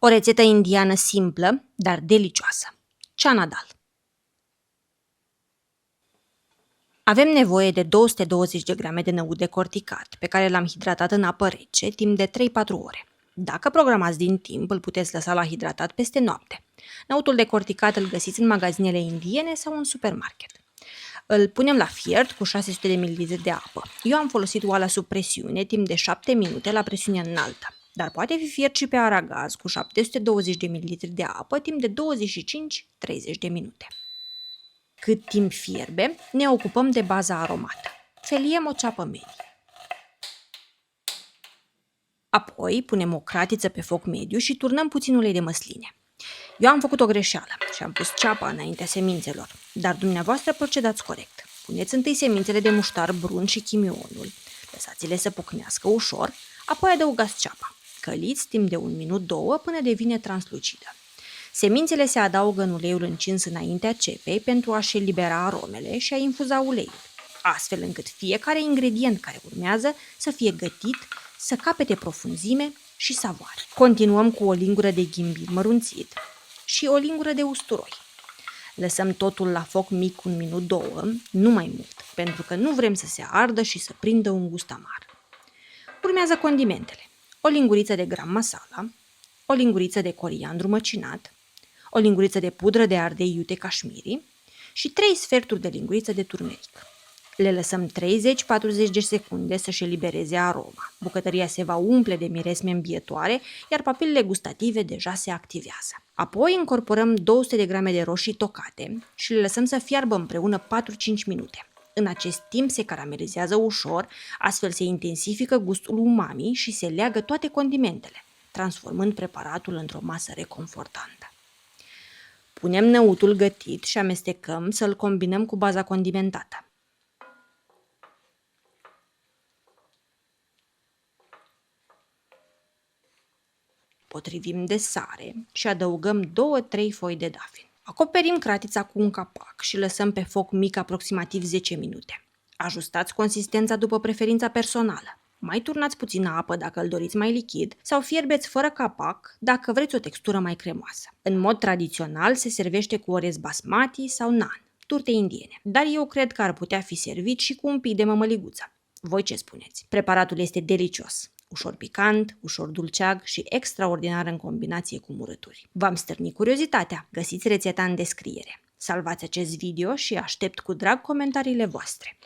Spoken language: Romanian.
O rețetă indiană simplă, dar delicioasă. Chana dal. Avem nevoie de 220 de grame de năut decorticat, pe care l-am hidratat în apă rece timp de 3-4 ore. Dacă programați din timp, îl puteți lăsa la hidratat peste noapte. Năutul decorticat îl găsiți în magazinele indiene sau în supermarket. Îl punem la fiert cu 600 de ml de apă. Eu am folosit oala sub presiune timp de 7 minute la presiune înaltă, dar poate fi fiert și pe aragaz cu 720 de ml de apă timp de 25-30 de minute. Cât timp fierbe, ne ocupăm de baza aromată. Feliem o ceapă medie. Apoi punem o cratiță pe foc mediu și turnăm puțin ulei de măsline. Eu am făcut o greșeală și am pus ceapa înaintea semințelor, dar dumneavoastră procedați corect. Puneți întâi semințele de muștar brun și chimionul, lăsați-le să pocnească ușor, apoi adăugați ceapa. Căliți timp de 1 minut 2 până devine translucidă. Semințele se adaugă în uleiul încins înaintea cepei pentru a-și elibera aromele și a infuza uleiul, astfel încât fiecare ingredient care urmează să fie gătit, să capete profunzime și savoare. Continuăm cu o lingură de ghimbir mărunțit și o lingură de usturoi. Lăsăm totul la foc mic 1 minut 2, nu mai mult, pentru că nu vrem să se ardă și să prindă un gust amar. Urmează condimentele. O linguriță de gram masala, o linguriță de coriandru măcinat, o linguriță de pudră de ardei iute cașmiri și 3 sferturi de linguriță de turmeric. Le lăsăm 30-40 de secunde să-și elibereze aroma. Bucătăria se va umple de miresme îmbietoare, iar papilele gustative deja se activează. Apoi incorporăm 200 de grame de roșii tocate și le lăsăm să fiarbă împreună 4-5 minute. În acest timp se caramelizează ușor, astfel se intensifică gustul umami și se leagă toate condimentele, transformând preparatul într-o masă reconfortantă. Punem năutul gătit și amestecăm să-l combinăm cu baza condimentată. Potrivim de sare și adăugăm 2-3 foi de dafin. Acoperim cratița cu un capac și lăsăm pe foc mic aproximativ 10 minute. Ajustați consistența după preferința personală. Mai turnați puțină apă dacă îl doriți mai lichid sau fierbeți fără capac dacă vreți o textură mai cremoasă. În mod tradițional se servește cu orez basmati sau naan, turte indiene, dar eu cred că ar putea fi servit și cu un pic de mămăliguță. Voi ce spuneți? Preparatul este delicios, ușor picant, ușor dulceag și extraordinar în combinație cu murături. V-am stârnit curiozitatea? Găsiți rețeta în descriere. Salvați acest video și aștept cu drag comentariile voastre.